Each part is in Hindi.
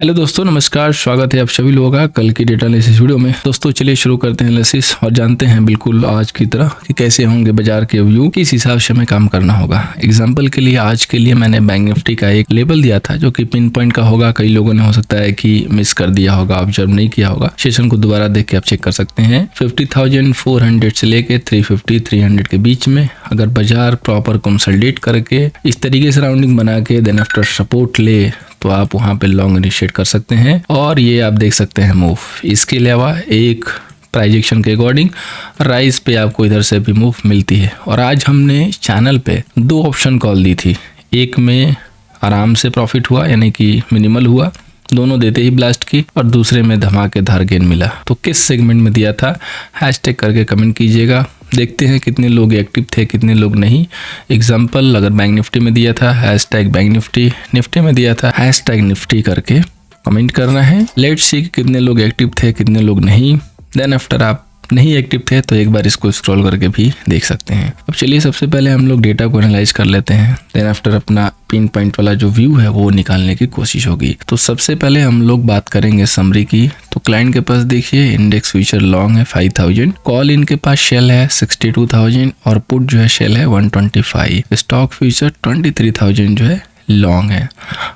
हेलो दोस्तों, नमस्कार। स्वागत है आप सभी लोगों का कल की डेटा एनालिसिस वीडियो में। दोस्तों चलिए शुरू करते हैं एनालिसिस और जानते हैं बिल्कुल आज की तरह कि कैसे होंगे बाजार के व्यू, किस हिसाब से हमें काम करना होगा। एग्जांपल के लिए आज के लिए मैंने बैंक निफ्टी का एक लेवल दिया था जो कि पिन पॉइंट का होगा। कई लोगों ने हो सकता है कि मिस कर दिया होगा, ऑब्जर्व नहीं किया होगा। सेशन को दोबारा देख के आप चेक कर सकते हैं। 50,400 से लेके 350-300 के बीच में अगर बाजार प्रॉपर कंसोलिडेट करके इस तरीके से राउंडिंग बना के देन आफ्टर सपोर्ट ले तो आप वहां पे लॉन्ग इनिशिएट कर सकते हैं और ये आप देख सकते हैं मूव। इसके अलावा एक प्राइस एक्शन के अकॉर्डिंग राइज पे आपको इधर से भी मूव मिलती है। और आज हमने चैनल पे 2 ऑप्शन कॉल दी थी। एक में आराम से प्रॉफिट हुआ यानी कि मिनिमल हुआ, दोनों देते ही ब्लास्ट की, और दूसरे में धमाकेदार गेन मिला। तो किस सेगमेंट में दिया था हैशटैग करके कमेंट कीजिएगा। देखते हैं कितने लोग एक्टिव थे, कितने लोग नहीं। एग्जाम्पल अगर बैंक निफ्टी में दिया था हैशटैग बैंक निफ्टी, निफ्टी में दिया था हैशटैग निफ्टी करके कमेंट करना है। लेट्स सी कितने लोग एक्टिव थे, कितने लोग नहीं। देन आफ्टर आप नहीं एक्टिव थे तो एक बार इसको स्क्रॉल करके भी देख सकते हैं। अब चलिए सबसे पहले हम लोग डेटा को एनालाइज कर लेते हैं। देन आफ्टर अपना पिन पॉइंट वाला जो व्यू है वो निकालने की कोशिश होगी। तो सबसे पहले हम लोग बात करेंगे समरी की। तो क्लाइंट के पास देखिए इंडेक्स फ्यूचर लॉन्ग है 5000, कॉल इनके पास शेल है 62,000 और पुट जो है शेल है 125। स्टॉक फ्यूचर 23,000 जो है लॉन्ग है।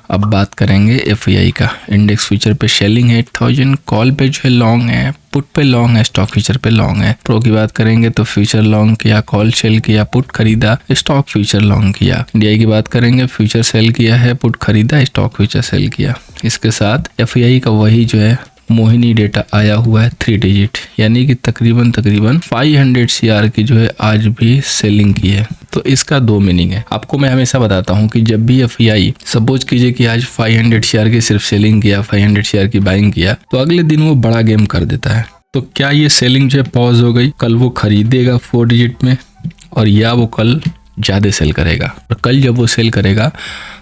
अब बात करेंगे एफआईआई का। इंडेक्स फ्यूचर पे शेलिंग है 8000, कॉल पे जो है लॉन्ग है, पुट पे लॉन्ग है, स्टॉक फ्यूचर पे लॉन्ग है। प्रो की बात करेंगे तो फ्यूचर लॉन्ग किया, कॉल सेल किया, पुट खरीदा, स्टॉक फ्यूचर लॉन्ग किया। डीआई की बात करेंगे फ्यूचर सेल किया है, पुट खरीदा, स्टॉक फ्यूचर सेल किया। इसके साथ एफआईआई का वही जो है मोहिनी डेटा आया हुआ है 3 डिजिट, यानी कि तकरीबन 500 CR की जो है आज भी सेलिंग की है। तो इसका 2 मीनिंग है। आपको मैं हमेशा बताता हूँ कि जब भी एफआईआई सपोज कीजिए कि आज 500 CR की सिर्फ सेलिंग किया, 500 CR की बाइंग किया, तो अगले दिन वो बड़ा गेम कर देता है। तो क्या ये सेलिंग जो है पॉज हो गई? कल वो खरीदेगा 4 डिजिट में और या वो कल ज्यादा सेल करेगा। और कल जब वो सेल करेगा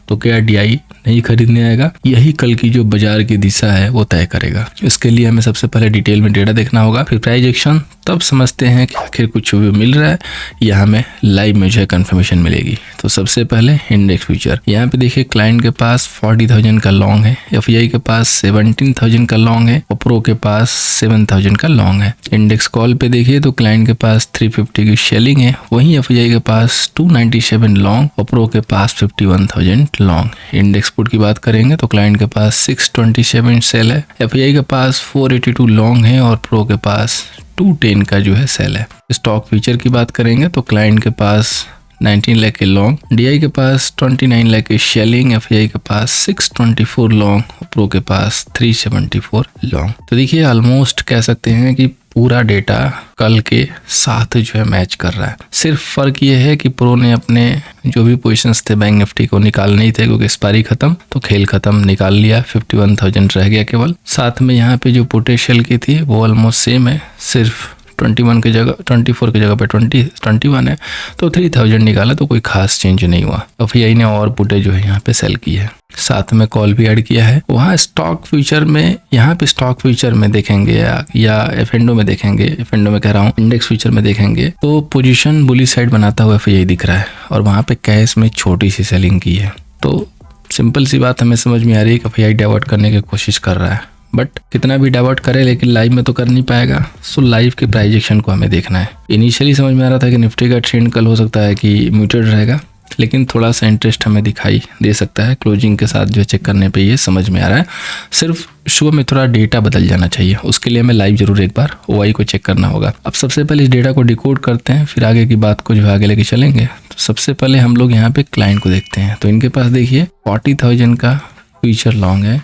तो क्या डीआई नहीं खरीदने आएगा? यही कल की जो बाजार की दिशा है वो तय करेगा। इसके लिए हमें सबसे पहले डिटेल में डेटा देखना होगा, फिर प्राइस एक्शन, तब समझते हैं कि आखिर कुछ भी मिल रहा है या हमें लाइव में जो है कंफर्मेशन मिलेगी। तो सबसे पहले इंडेक्स फ्यूचर, यहाँ पे देखिए क्लाइंट के पास 40,000 का लॉन्ग है, एफआईआई के पास 17,000 का लॉन्ग है और प्रो के पास 7,000 का लॉन्ग है। इंडेक्स कॉल पे देखिए तो क्लाइंट के पास 350 की शेलिंग है, वहीं एफआईआई के पास 297 लॉन्ग और प्रो के पास 51,000 लॉन्ग। इंडेक्स पुट की बात करेंगे तो क्लाइंट के पास 627 सेल है, एफआईआई के पास 482 लॉन्ग है और प्रो के पास 210 का जो है सेल है। स्टॉक फ्यूचर की बात करेंगे तो क्लाइंट के पास 19 लाख के लॉन्ग, डीआई के पास 29 लाख की शेलिंग, एफआईआई के पास 624 लॉन्ग, प्रो के पास 374 लॉन्ग। तो देखिए ऑलमोस्ट कह सकते हैं कि पूरा डेटा कल के साथ जो है मैच कर रहा है। सिर्फ फर्क ये है कि प्रो ने अपने जो भी पोजीशंस थे बैंक निफ्टी को निकालने ही थे क्योंकि एक्सपायरी खत्म, तो खेल खत्म, निकाल लिया, 51,000 रह गया केवल। साथ में यहाँ पे जो पोटेंशियल की थी वो ऑलमोस्ट सेम है, सिर्फ 21 की जगह 24 की जगह पे 21 है, तो 3,000 निकाला तो कोई खास चेंज नहीं हुआ। एफआईआई ने और पुटे जो है यहाँ पे सेल की है, साथ में कॉल भी ऐड किया है। वहाँ स्टॉक फ्यूचर में, यहाँ पे स्टॉक फ्यूचर में देखेंगे या एफएनडो में देखेंगे, एफएनडो में कह रहा हूँ, इंडेक्स फ्यूचर में देखेंगे तो पोजीशन बुली साइड बनाता हुआ एफआईआई दिख रहा है और वहाँ पे कैश में छोटी सी सेलिंग की है। तो सिंपल सी बात हमें समझ में आ रही है कि एफआईआई डाइवर्ट करने की कोशिश कर रहा है, बट कितना भी डाइवर्ट करे लेकिन लाइव में तो कर नहीं पाएगा। सो लाइव के प्राइस एक्शन को हमें देखना है। इनिशियली समझ में आ रहा था कि निफ्टी का ट्रेंड कल हो सकता है कि म्यूटेड रहेगा, लेकिन थोड़ा सा इंटरेस्ट हमें दिखाई दे सकता है। क्लोजिंग के साथ जो चेक करने पे ये समझ में आ रहा है, सिर्फ शो में थोड़ा डेटा बदल जाना चाहिए। उसके लिए हमें लाइव जरूर एक बार ओआई को चेक करना होगा। अब सबसे पहले इस डेटा को डिकोड करते हैं, फिर आगे की बात को जो आगे लेके चलेंगे। तो सबसे पहले हम लोग यहाँ पे क्लाइंट को देखते हैं। तो इनके पास देखिए 40,000 का फ्यूचर लॉन्ग है,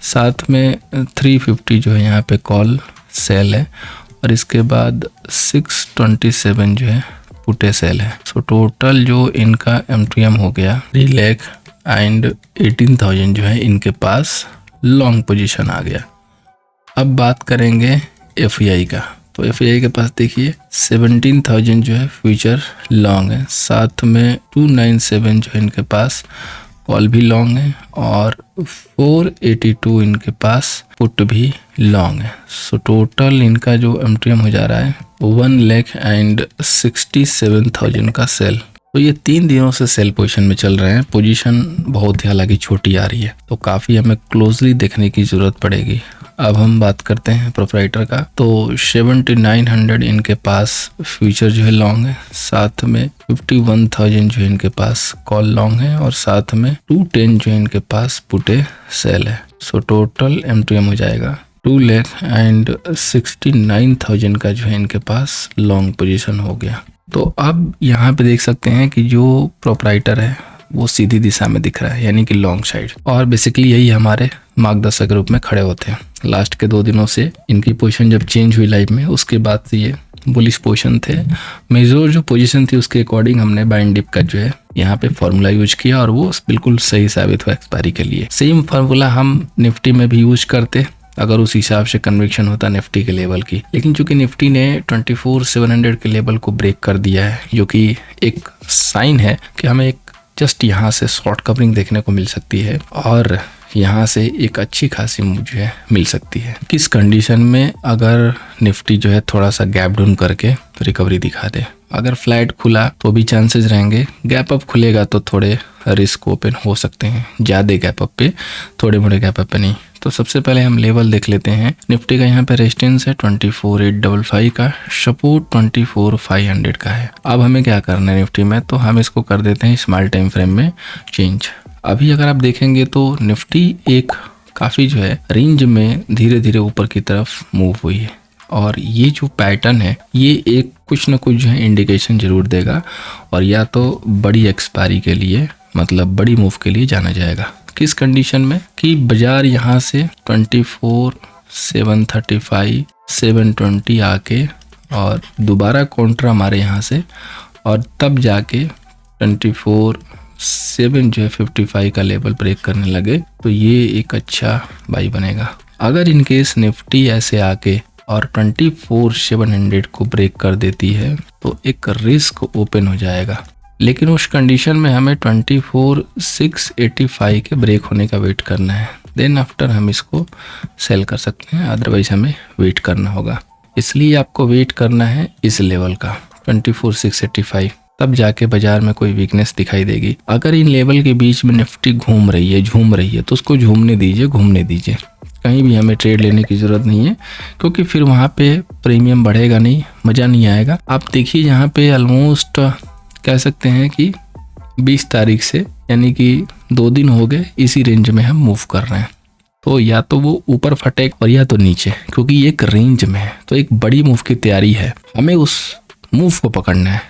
साथ में 350 जो है यहाँ पे कॉल सेल है और इसके बाद 627 जो है पुटे सेल है। सो टोटल जो इनका एमटीएम हो गया 3 लाख एंड 18,000 जो है इनके पास लॉन्ग पोजीशन आ गया। अब बात करेंगे एफआईआई का। तो एफआईआई के पास देखिए 17,000 जो है फ्यूचर लॉन्ग है, साथ में 297 जो है इनके पास कॉल भी लॉन्ग है और 482 इनके पास पुट भी लॉन्ग है। सो टोटल इनका जो एमटीएम हो जा रहा है 1 लाख एंड 67,000 का सेल। तो ये 3 दिनों से सेल पोजीशन में चल रहे हैं। पोजीशन बहुत ही हालांकि छोटी आ रही है, तो काफ़ी हमें क्लोजली देखने की ज़रूरत पड़ेगी। अब हम बात करते हैं प्रोप्राइटर का। तो 7900 इनके पास फ्यूचर जो है लॉन्ग है, साथ में 51,000 जो है इनके पास कॉल लॉन्ग है, और साथ में 210 जो है इनके पास पुटे सेल है। सो टोटल M2M हो जाएगा 2,69,000 का जो है इनके पास लॉन्ग पोजीशन हो गया। तो अब यहाँ पे देख सकते हैं कि जो प्रोप्राइटर है वो सीधी दिशा में दिख रहा है, यानी कि लॉन्ग साइड, और बेसिकली यही हमारे मार्गदर्शक रूप में खड़े होते हैं। लास्ट के 2 दिनों से इनकी पोजीशन जब चेंज हुई लाइव में, उसके बाद से ये बुलिश पोजीशन थे। मेजर जो पोजीशन थी उसके अकॉर्डिंग हमने बाइंड डिप का जो है यहाँ पे फॉर्मूला यूज किया, और वो बिल्कुल सही साबित हुआ एक्सपायरी के लिए। सेम फार्मूला हम निफ्टी में भी यूज करते अगर उस हिसाब से कन्विक्शन होता निफ्टी के लेवल की। लेकिन चूंकि निफ्टी ने 24,700 के लेवल को ब्रेक कर दिया है, जो कि एक साइन है कि हमें एक जस्ट यहाँ से शॉर्ट कवरिंग देखने को मिल सकती है, और यहाँ से एक अच्छी खासी मूव जो है मिल सकती है। किस कंडीशन में अगर निफ्टी जो है थोड़ा सा गैप डाउन करके रिकवरी दिखा दे। अगर फ्लैट खुला तो भी चांसेस रहेंगे, गैप अप खुलेगा तो थोड़े रिस्क ओपन हो सकते हैं, ज़्यादा गैप अप पे, थोड़े मोड़े गैप अप पे नहीं। तो सबसे पहले हम लेवल देख लेते हैं। निफ्टी का यहाँ पे रेजिस्टेंस है 24,855 का, सपोर्ट 24,500 का है। अब हमें क्या करना है निफ्टी में, तो हम इसको कर देते हैं स्मॉल टाइम फ्रेम में चेंज। अभी अगर आप देखेंगे तो निफ्टी एक काफ़ी जो है रेंज में धीरे धीरे ऊपर की तरफ मूव हुई है, और ये जो पैटर्न है ये एक कुछ ना कुछ जो है इंडिकेशन जरूर देगा, और या तो बड़ी एक्सपायरी के लिए, मतलब बड़ी मूव के लिए जाना जाएगा। किस कंडीशन में कि बाजार यहाँ से 24,735 720 आके और दोबारा काउंटर हमारे यहाँ से, और तब जाके 24,7 जो है 55 का लेवल ब्रेक करने लगे, तो ये एक अच्छा बाई बनेगा। अगर इनकेस निफ्टी ऐसे आके और 24,700 को ब्रेक कर देती है तो एक रिस्क ओपन हो जाएगा, लेकिन उस कंडीशन में हमें 24,685 के ब्रेक होने का वेट करना है। देन आफ्टर हम इसको सेल कर सकते हैं, अदरवाइज हमें वेट करना होगा। इसलिए आपको वेट करना है इस लेवल का 24,685, तब जाके बाजार में कोई वीकनेस दिखाई देगी। अगर इन लेवल के बीच में निफ्टी झूम रही है तो उसको घूमने दीजिए। कहीं भी हमें ट्रेड लेने की ज़रूरत नहीं है, क्योंकि फिर वहाँ पे प्रीमियम बढ़ेगा नहीं, मज़ा नहीं आएगा। आप देखिए यहाँ पे ऑलमोस्ट कह सकते हैं कि 20 तारीख से, यानी कि 2 दिन हो गए इसी रेंज में हम मूव कर रहे हैं। तो या तो वो ऊपर फटेगा और या तो नीचे, क्योंकि ये एक रेंज में है, तो एक बड़ी मूव की तैयारी है। हमें उस मूव को पकड़ना है,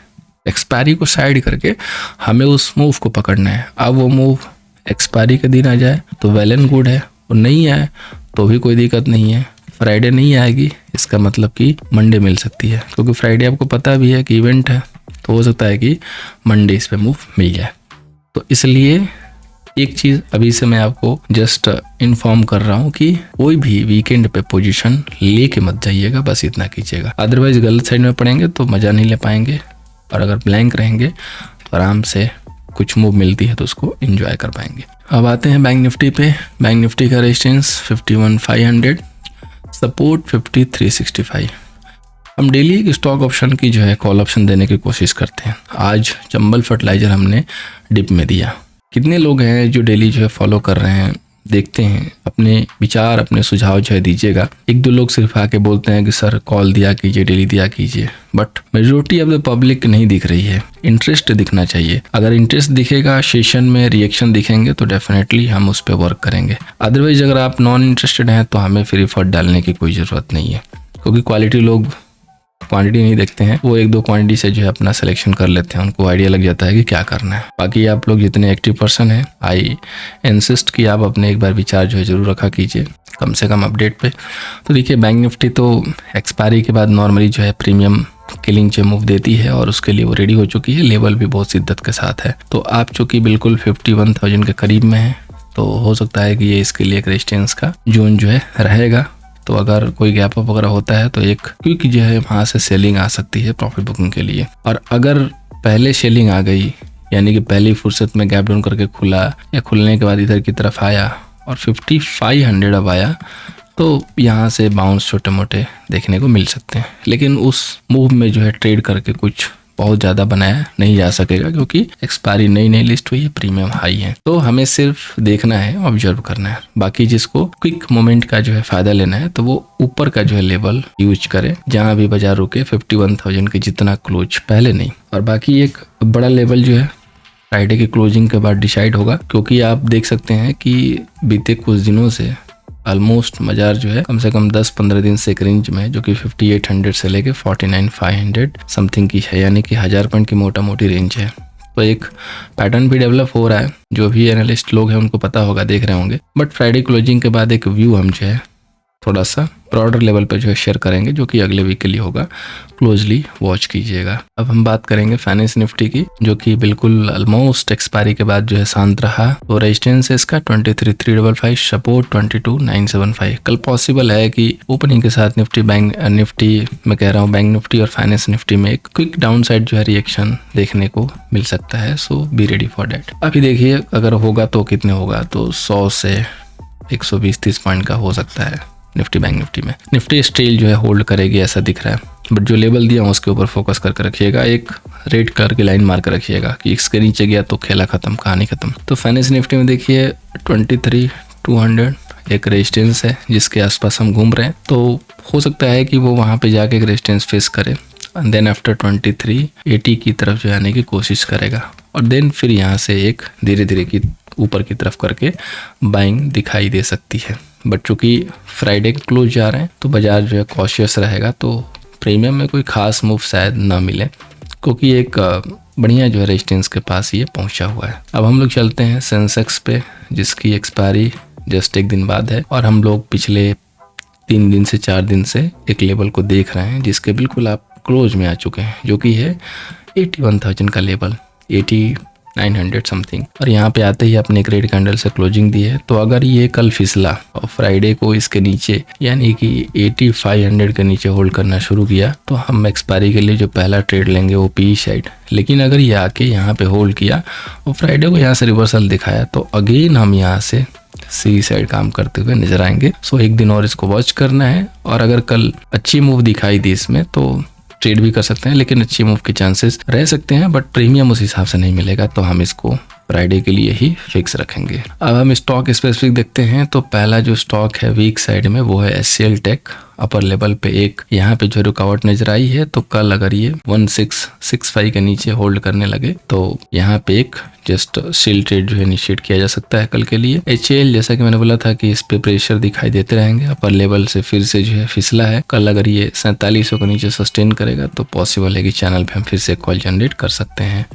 एक्सपायरी को साइड करके हमें उस मूव को पकड़ना है। अब वो मूव एक्सपायरी के दिन आ जाए तो वेल एंड गुड है, और नहीं आए तो भी कोई दिक्कत नहीं है। फ्राइडे नहीं आएगी इसका मतलब कि मंडे मिल सकती है, क्योंकि फ्राइडे आपको पता भी है कि इवेंट है, तो हो सकता है कि मंडे इस पे मूव मिल जाए। तो इसलिए एक चीज़ अभी से मैं आपको जस्ट इन्फॉर्म कर रहा हूँ कि कोई भी वीकेंड पे पोजीशन लेके मत जाइएगा, बस इतना कीजिएगा। अदरवाइज गलत साइड में पड़ेंगे तो मज़ा नहीं ले पाएंगे, और अगर ब्लैंक रहेंगे तो आराम से कुछ मूव मिलती है तो उसको एंजॉय कर पाएंगे। अब आते हैं बैंक निफ्टी पे। बैंक निफ्टी का रेजिस्टेंस 51,500, सपोर्ट 53,365। हम डेली एक स्टॉक ऑप्शन की जो है कॉल ऑप्शन देने की कोशिश करते हैं। आज चंबल फर्टिलाइजर हमने डिप में दिया। कितने लोग हैं जो डेली जो है फॉलो कर रहे हैं, देखते हैं, अपने विचार अपने सुझाव जो है दीजिएगा। 1-2 लोग सिर्फ आके बोलते हैं कि सर कॉल दिया कीजिए, डेली दिया कीजिए, but majority of the public नहीं दिख रही है। इंटरेस्ट दिखना चाहिए। अगर इंटरेस्ट दिखेगा, सेशन में रिएक्शन दिखेंगे तो डेफिनेटली हम उस पर वर्क करेंगे। अदरवाइज अगर आप नॉन इंटरेस्टेड हैं तो हमें फिर एफर्ट डालने की कोई ज़रूरत नहीं है, क्योंकि क्वालिटी लोग क्वांटिटी नहीं देखते हैं, वो 1-2 क्वांटिटी से जो है अपना सिलेक्शन कर लेते हैं, उनको आइडिया लग जाता है कि क्या करना है। बाकी आप लोग जितने एक्टिव पर्सन हैं, आई इंसिस्ट कि आप अपने एक बार विचार जो है जरूर रखा कीजिए, कम से कम अपडेट पे। तो देखिए बैंक निफ्टी तो एक्सपायरी के बाद नॉर्मली जो है प्रीमियम किलिंग जो मूव देती है, और उसके लिए वो रेडी हो चुकी है। लेवल भी बहुत शिद्दत के साथ है। तो आप चूँकि बिल्कुल 51,000 के करीब में है, तो हो सकता है कि ये इसके लिए एक रेजिस्टेंस का जोन जो है रहेगा। तो अगर कोई गैप अप वगैरह होता है तो एक क्विक जो है वहाँ से सेलिंग आ सकती है प्रॉफिट बुकिंग के लिए। और अगर पहले सेलिंग आ गई, यानी कि पहली फुर्सत में गैप डाउन करके खुला, या खुलने के बाद इधर की तरफ आया और 5500 अब आया, तो यहाँ से बाउंस छोटे मोटे देखने को मिल सकते हैं। लेकिन उस मूव में जो है ट्रेड करके कुछ बहुत ज़्यादा बनाया नहीं जा सकेगा क्योंकि एक्सपायरी नई लिस्ट हुई है, प्रीमियम हाई है। तो हमें सिर्फ देखना है, ऑब्जर्व करना है। बाकी जिसको क्विक मोमेंट का जो है फायदा लेना है तो वो ऊपर का जो है लेवल यूज करे, जहाँ भी बाजार रुके 51,000 के जितना क्लोज, पहले नहीं। और बाकी एक बड़ा लेवल जो है फ्राइडे की क्लोजिंग के बाद डिसाइड होगा, क्योंकि आप देख सकते हैं कि बीते कुछ दिनों से ऑलमोस्ट बाजार जो है कम से कम 10-15 दिन से एक रेंज में है, जो कि 5800 से लेके 49,500 समथिंग की है, यानी कि 1000 पॉइंट की मोटा मोटी रेंज है। तो एक पैटर्न भी डेवलप हो रहा है, जो भी एनालिस्ट लोग हैं उनको पता होगा, देख रहे होंगे। बट फ्राइडे क्लोजिंग के बाद एक व्यू हम जो है थोड़ा सा ब्रॉडर लेवल पे जो है शेयर करेंगे, जो कि अगले वीक के लिए होगा, क्लोजली वॉच कीजिएगा। अब हम बात करेंगे फाइनेंस निफ्टी की, जो कि बिल्कुल ऑलमोस्ट एक्सपायरी के बाद जो है शांत रहा। तो रेजिस्टेंस है इसका 23,355, सपोर्ट 22,975। कल पॉसिबल है कि ओपनिंग के साथ बैंक निफ्टी और फाइनेंस निफ्टी में एक क्विक डाउन साइड जो है रिएक्शन देखने को मिल सकता है। सो बी रेडी फॉर डेट। अभी देखिए अगर होगा तो कितने होगा, तो 100 से 120-30 पॉइंट का हो सकता है बैंक निफ्टी में। निफ्टी स्टिल जो है होल्ड करेगी ऐसा दिख रहा है, बट जो लेवल दिया उसके ऊपर फोकस करके रखिएगा। एक रेड कलर की लाइन मार कर रखिएगा कि इसके नीचे गया तो खेला खत्म, कहानी खत्म। तो फाइनेंस निफ्टी में देखिए 23,200 एक रेजिस्टेंस है जिसके आसपास हम घूम रहे हैं। तो हो सकता है कि वो वहाँ पे जाके एक रेजिस्टेंस फेस करे, एंड देन आफ्टर 2380 की तरफ जो आने की कोशिश करेगा, और देन फिर यहाँ से एक धीरे धीरे की ऊपर की तरफ करके बाइंग दिखाई दे सकती है। बट चूंकि फ्राइडे के क्लोज जा रहे हैं तो बाजार जो है कॉशियस रहेगा, तो प्रीमियम में कोई खास मूव शायद ना मिले, क्योंकि एक बढ़िया जो है रेजिस्टेंस के पास ये पहुंचा हुआ है। अब हम लोग चलते हैं सेंसेक्स पे, जिसकी एक्सपायरी जस्ट एक दिन बाद है, और हम लोग पिछले 3 दिन से 4 दिन से एक लेवल को देख रहे हैं जिसके बिल्कुल आप क्लोज में आ चुके हैं, जो कि है 81,000 का लेवल, 8900 समथिंग। और यहाँ पे आते ही अपने एक रेड कैंडल से क्लोजिंग दी है। तो अगर ये कल फिसला और फ्राइडे को इसके नीचे यानी कि 8500 के नीचे होल्ड करना शुरू किया, तो हम एक्सपायरी के लिए जो पहला ट्रेड लेंगे वो पी साइड। लेकिन अगर ये आके यहाँ पे होल्ड किया और फ्राइडे को यहाँ से रिवर्सल दिखाया, तो अगेन हम यहाँ से सी साइड काम करते हुए नजर आएंगे। सो एक दिन और इसको वॉच करना है, और अगर कल अच्छी मूव दिखाई दी इसमें तो ट्रेड भी कर सकते हैं, लेकिन अच्छी मूव के चांसेस रह सकते हैं, बट प्रीमियम उस हिसाब से नहीं मिलेगा, तो हम इसको फ्राइडे के लिए ही फिक्स रखेंगे। अब हम स्टॉक स्पेसिफिक देखते हैं। तो पहला जो स्टॉक है वीक साइड में वो है HCL टेक। अपर लेवल पे एक यहाँ पे जो रुकावट नजर आई है, तो कल अगर ये 1665 के नीचे होल्ड करने लगे तो यहाँ पे एक जस्ट सेल ट्रेड जो है इनिशिएट किया जा सकता है कल के लिए। HCL जैसा कि मैंने बोला था कि इस पे प्रेशर दिखाई देते रहेंगे, अपर लेवल से फिर से जो है फिसला है। कल अगर ये 4700 के नीचे सस्टेन करेगा तो पॉसिबल है कि चैनल पे हम फिर से कॉल जनरेट कर सकते हैं।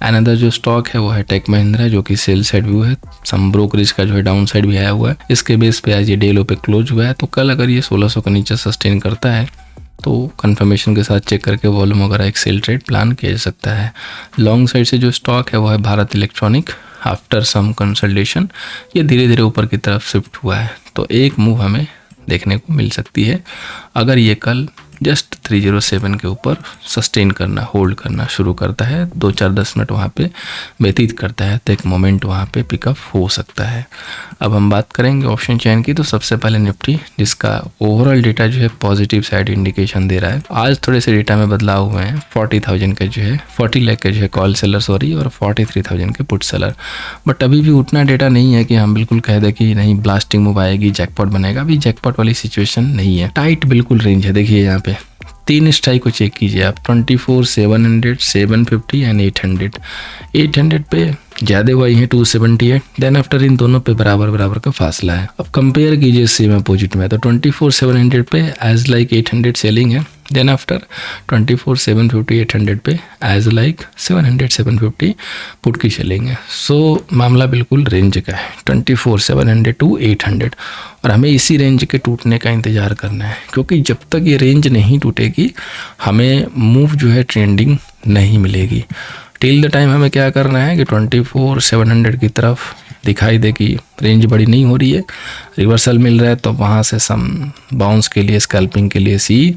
अनदर जो स्टॉक है वो है टेक महिंद्रा, जो कि सेल साइड व्यू है, सम ब्रोकरेज का जो है डाउन साइड भी आया हुआ है। इसके बेस पे आज ये डे लो पे क्लोज हुआ है, तो कल अगर ये 1600 के नीचे सस्टेन करता है तो कंफर्मेशन के साथ चेक करके वॉल्यूम वगैरह एक सेल ट्रेड प्लान किया जा सकता है। लॉन्ग साइड से जो स्टॉक है वो है Bharat electronic. After some consultation ये धीरे धीरे ऊपर की तरफ शिफ्ट हुआ है, तो एक मूव हमें देखने को मिल सकती है अगर ये कल जस्ट 307 के ऊपर सस्टेन करना, होल्ड करना शुरू करता है, 2-4-10 मिनट वहाँ पे व्यतीत करता है, तो एक मोमेंट वहाँ पे पिकअप हो सकता है। अब हम बात करेंगे ऑप्शन चैन की। तो सबसे पहले निफ्टी, जिसका ओवरऑल डेटा जो है पॉजिटिव साइड इंडिकेशन दे रहा है। आज थोड़े से डेटा में बदलाव हुए हैं, 40,000 के जो है 40 लाख के जो है कॉल सेलर और 43,000 के पुट सेलर। बट अभी भी उतना डेटा नहीं है कि हम बिल्कुल कह दें कि नहीं ब्लास्टिंग मूव आएगी, जैकपॉट बनेगा। अभी जैकपॉट वाली सिचुएशन नहीं है, टाइट बिल्कुल रेंज है। देखिए यहाँ पे 3 स्ट्राइक को चेक कीजिए आप, 24,700, 750 एंड 800। 800 पे ज़्यादा हुआ है 278, देन आफ्टर इन दोनों पे बराबर का फासला है। अब कंपेयर कीजिए सेम अपोजिट में, तो 24,700 पे एज लाइक 800 सेलिंग है, देन आफ्टर 24,750, 800 पे एज लाइक 700, 750 पुट की सेलिंग है। सो मामला बिल्कुल रेंज का है, 24,700 to 800, और हमें इसी रेंज के टूटने का इंतज़ार करना है, क्योंकि जब तक ये रेंज नहीं टूटेगी हमें मूव जो है ट्रेंडिंग नहीं मिलेगी। टिल द टाइम हमें क्या करना है कि 24,700 की तरफ दिखाई दे कि रेंज बड़ी नहीं हो रही है, रिवर्सल मिल रहा है, तो वहाँ से सम बाउंस के लिए, स्कैल्पिंग के लिए सी,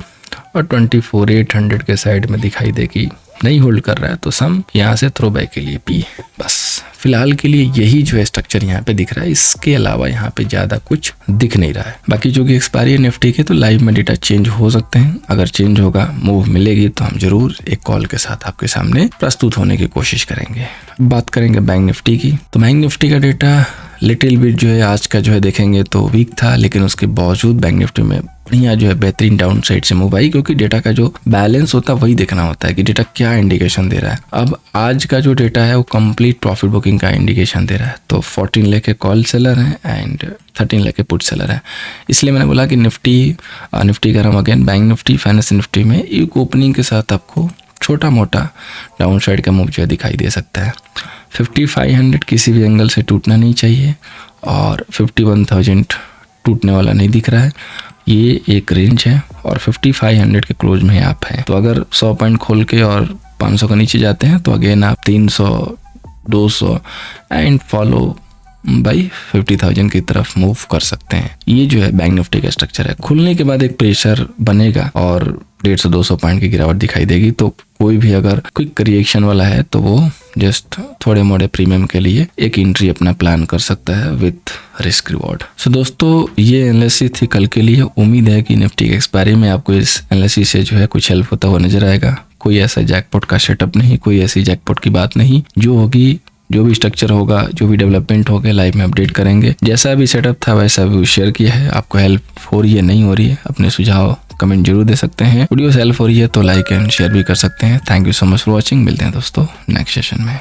और 24,800 के साइड में दिखाई दे कि नहीं होल्ड कर रहा है तो सम यहाँ से थ्रो बैक के लिए पी। बस फिलहाल के लिए यही जो है स्ट्रक्चर यहाँ पे दिख रहा है, इसके अलावा यहाँ पे ज्यादा कुछ दिख नहीं रहा है। बाकी जो कि एक्सपायरी है निफ्टी के, तो लाइव में डेटा चेंज हो सकते हैं। अगर चेंज होगा, मूव मिलेगी, तो हम जरूर एक कॉल के साथ आपके सामने प्रस्तुत होने की कोशिश करेंगे। बात करेंगे बैंक निफ्टी की, तो बैंक निफ्टी का डेटा लिटिल बिट जो है आज का जो है देखेंगे तो वीक था, लेकिन उसके बावजूद बैंक निफ्टी में बढ़िया जो है बेहतरीन डाउन साइड से मूव आई, क्योंकि डेटा का जो बैलेंस होता है वही देखना होता है कि डेटा क्या इंडिकेशन दे रहा है। अब आज का जो डेटा है वो कंप्लीट प्रॉफिट बुकिंग का इंडिकेशन दे रहा है। तो 14 लाख के कॉल सेलर हैं एंड 13 लाख के पुट सेलर हैं। इसलिए मैंने बोला कि निफ्टी का नाम again bank Nifty, finance Nifty में एक ओपनिंग के साथ आपको छोटा मोटा डाउन साइड का मूव जो है दिखाई दे सकता है। 5500 किसी भी एंगल से टूटना नहीं चाहिए और 51,000 टूटने वाला नहीं दिख रहा है। ये एक रेंज है और 5500 के क्लोज में आप हैं। तो अगर 100 पॉइंट खोल के और 500 के नीचे जाते हैं तो अगेन आप 300, 200 एंड फॉलो बाई 50,000 की तरफ मूव कर सकते हैं। ये जो है बैंक निफ्टी का स्ट्रक्चर है। खुलने के बाद एक प्रेशर बनेगा और 150-200 पॉइंट की गिरावट दिखाई देगी। तो कोई भी अगर क्विक रिएक्शन वाला है तो वो जस्ट थोड़े मोड़े प्रीमियम के लिए एक एंट्री अपना प्लान कर सकता है विथ रिस्क रिवॉर्ड। सो दोस्तों, ये एनालिसिस थी कल के लिए। उम्मीद है कि निफ्टी के एक्सपायरी में आपको इस एनालिसिस से जो है कुछ हेल्प होता हुआ नजर आएगा। कोई ऐसा जैकपॉट का सेटअप नहीं, कोई ऐसी जैकपॉट की बात नहीं। जो होगी, जो भी स्ट्रक्चर होगा, जो भी डेवलपमेंट होगा, लाइव में अपडेट करेंगे। जैसा भी सेटअप था वैसा भी शेयर किया है। आपको हेल्प हो रही है, नहीं हो रही है, अपने सुझाव कमेंट जरूर दे सकते हैं। वीडियो से हेल्प हो रही है तो लाइक एंड शेयर भी कर सकते हैं। Thank you so much for watching. मिलते हैं दोस्तों नेक्स्ट सेशन में।